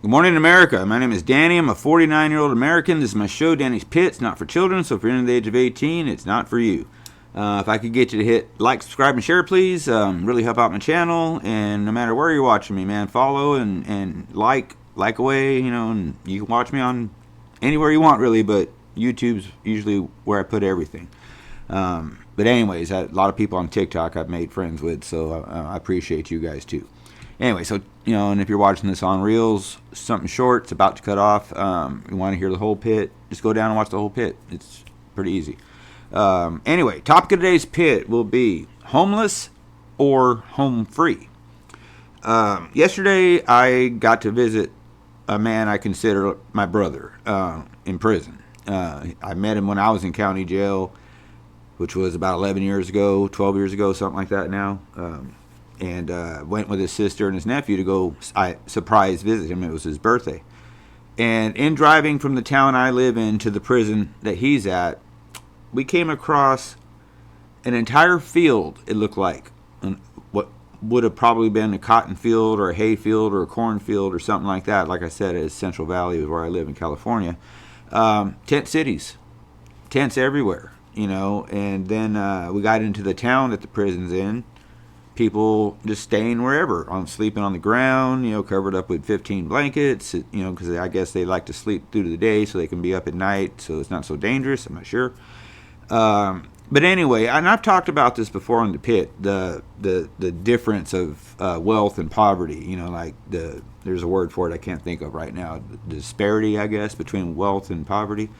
Good morning, America. My name is Danny. I'm a 49-year-old American. This is my show, Danny's Pit. It's not for children, so if you're under the age of 18, it's not for you. If I could get you to hit like, subscribe, and share, please, really help out my channel. And no matter where you're watching me, man, follow and like away, and you can watch me on anywhere you want, really, but YouTube's usually where I put everything. But anyways, a lot of people on TikTok I've made friends with, so I appreciate you guys too. Anyway, so, and if you're watching this on Reels, something short, it's about to cut off, you want to hear the whole pit, just go down and watch the whole pit. It's pretty easy. Anyway, topic of today's pit will be homeless or home free. Yesterday, I got to visit a man I consider my brother in prison. I met him when I was in county jail, which was about 11 years ago, 12 years ago, something like that now. And went with his sister and his nephew to go surprise visit him. It was his birthday. And in driving from the town I live in to the prison that he's at, we came across an entire field, it looked like. What would have probably been a cotton field or a hay field or a corn field or something like that. Like I said, it's Central Valley is where I live in California. Tent cities. Tents everywhere, And then we got into the town that the prison's in. People just staying wherever, sleeping on the ground, covered up with 15 blankets, because I guess they like to sleep through the day so they can be up at night, so it's not so dangerous. I'm not sure. But anyway, and I've talked about this before on the pit, the difference of wealth and poverty. There's a word for it I can't think of right now. The disparity, I guess, between wealth and poverty,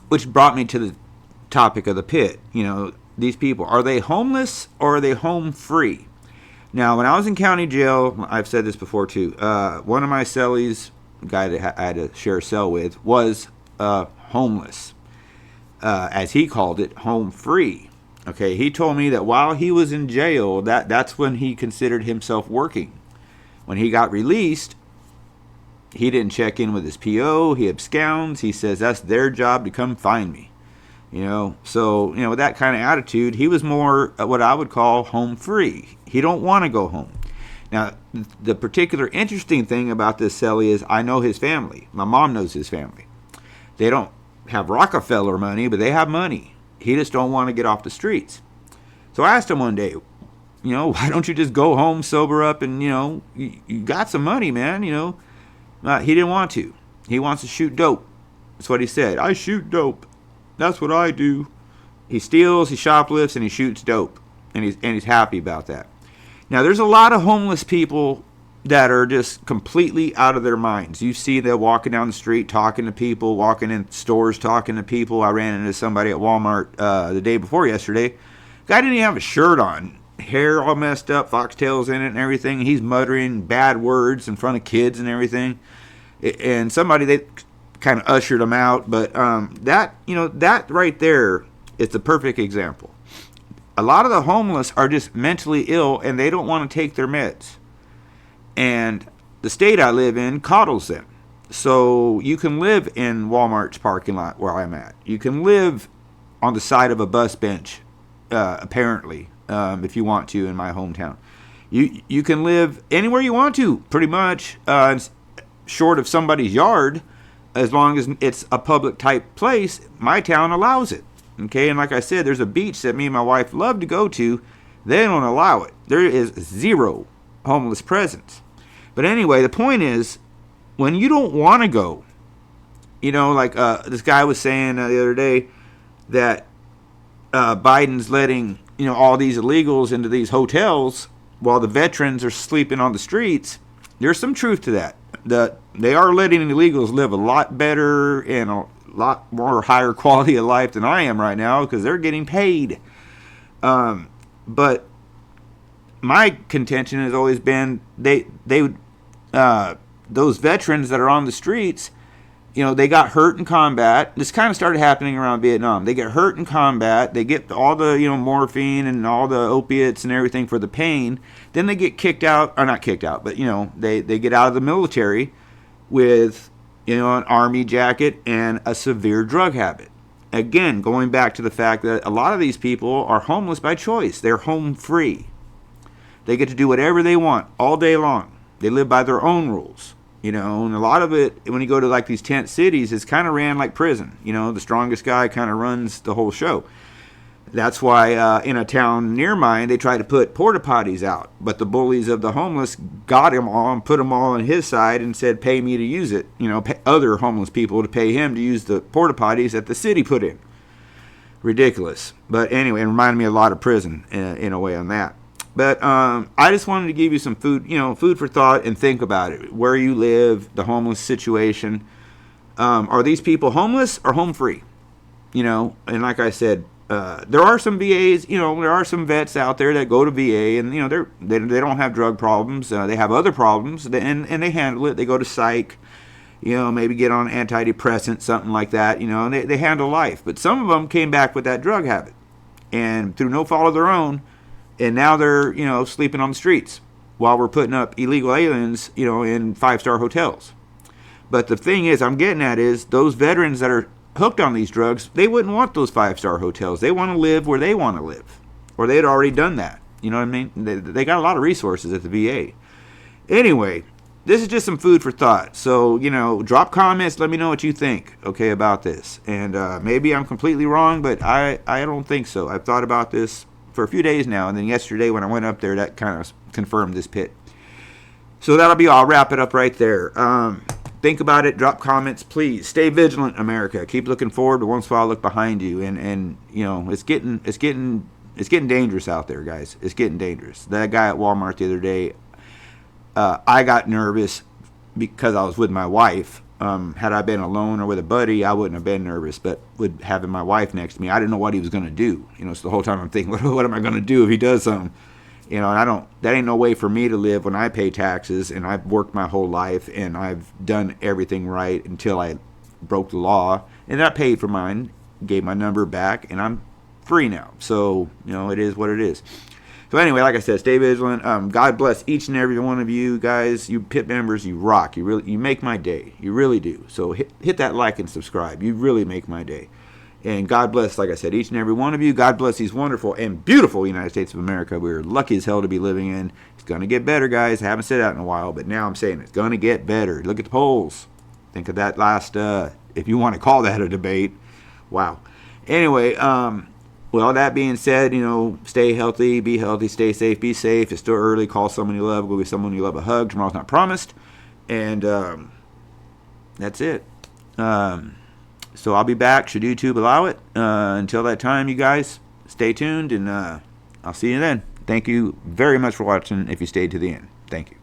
which brought me to the topic of the pit. These people, are they homeless or are they home free? Now, when I was in county jail, I've said this before too, one of my cellies, the guy that I had to share a cell with, was homeless. As he called it, home free. Okay, he told me that while he was in jail, that's when he considered himself working. When he got released, he didn't check in with his PO, he absconds, he says that's their job to come find me. So, with that kind of attitude, he was more what I would call home free. He don't want to go home. Now, the particular interesting thing about this cellie is I know his family. My mom knows his family. They don't have Rockefeller money, but they have money. He just don't want to get off the streets. So I asked him one day, why don't you just go home, sober up, and, you got some money, man, He didn't want to. He wants to shoot dope. That's what he said. I shoot dope. That's what I do. He steals, he shoplifts, and he shoots dope. And he's happy about that. Now, there's a lot of homeless people that are just completely out of their minds. You see them walking down the street, talking to people, walking in stores, talking to people. I ran into somebody at Walmart the day before yesterday. Guy didn't even have a shirt on. Hair all messed up, foxtails in it and everything. He's muttering bad words in front of kids and everything. And somebody, they kind of ushered him out, but that right there is the perfect example. A lot of the homeless are just mentally ill and they don't want to take their meds, and the state I live in coddles them. So you can live in Walmart's parking lot where I'm at. You can live on the side of a bus bench, apparently, if you want to, in my hometown. You can live anywhere you want to, pretty much, short of somebody's yard. As long as it's a public type place, my town allows it. Okay, and like I said, there's a beach that me and my wife love to go to. They don't allow it. There is zero homeless presence. But anyway, the point is, when you don't want to go, like this guy was saying the other day that Biden's letting all these illegals into these hotels while the veterans are sleeping on the streets. There's some truth to that. They are letting illegals live a lot better and a lot more higher quality of life than I am right now because they're getting paid. But my contention has always been those veterans that are on the streets, they got hurt in combat. This kind of started happening around Vietnam. They get hurt in combat. They get all the morphine and all the opiates and everything for the pain. Then they get kicked out, or not kicked out, but they get out of the military with an army jacket and a severe drug habit. Again, going back to the fact that a lot of these people are homeless by choice. They're home free. They get to do whatever they want all day long. They live by their own rules. You know, and a lot of it, when you go to like these tent cities, it's kind of ran like prison. You know, the strongest guy kind of runs the whole show. That's why in a town near mine, they tried to put porta potties out. But the bullies of the homeless got him all and put them all on his side and said, pay me to use it. You know, pay other homeless people to pay him to use the porta potties that the city put in. Ridiculous. But anyway, it reminded me a lot of prison in a way on that. But I just wanted to give you some food, you know, food for thought, and think about it. Where you live, the homeless situation. Are these people homeless or home free? You know, and like I said, there are some VAs, you know, there are some vets out there that go to VA, and you know they don't have drug problems. They have other problems, and they handle it. They go to psych, you know, maybe get on antidepressants, something like that, you know, and they handle life. But some of them came back with that drug habit, and through no fault of their own, and now they're, you know, sleeping on the streets while we're putting up illegal aliens, you know, in 5-star hotels. But the thing is, I'm getting at is those veterans that are hooked on these drugs, they wouldn't want those 5-star hotels. They want to live where they want to live, or they'd already done that. You know what I mean? They got a lot of resources at the VA. Anyway, this is just some food for thought. So, you know, drop comments. Let me know what you think, okay, about this. And maybe I'm completely wrong, but I don't think so. I've thought about this for a few days now, and then yesterday when I went up there, that kind of confirmed this pit. So that'll be all. I'll wrap it up right there. Think about it. Drop comments, please. Stay vigilant, America. Keep looking forward, but once in a while look behind you. And you know, it's getting dangerous out there, guys. It's getting dangerous. That guy at Walmart the other day, I got nervous because I was with my wife. Had I been alone or with a buddy, I wouldn't have been nervous. But with having my wife next to me, I didn't know what he was going to do. You know, so the whole time I'm thinking, what am I going to do if he does something? You know, and that ain't no way for me to live when I pay taxes, and I've worked my whole life, and I've done everything right until I broke the law, and I paid for mine, gave my number back, and I'm free now. So, you know, it is what it is. So anyway, like I said, stay vigilant. God bless each and every one of you guys. You PIT members, you rock. You make my day. You really do. So hit that like and subscribe. You really make my day. And God bless, like I said, each and every one of you. God bless these wonderful and beautiful United States of America we're lucky as hell to be living in. It's going to get better, guys. I haven't said that in a while, but now I'm saying it's going to get better. Look at the polls. Think of that last, if you want to call that a debate. Wow. Anyway, well, that being said, you know, stay healthy, be healthy, stay safe, be safe. It's still early. Call someone you love. Go give someone you love a hug. Tomorrow's not promised. And that's it. So I'll be back should YouTube allow it. Until that time, you guys, stay tuned, and I'll see you then. Thank you very much for watching if you stayed to the end. Thank you.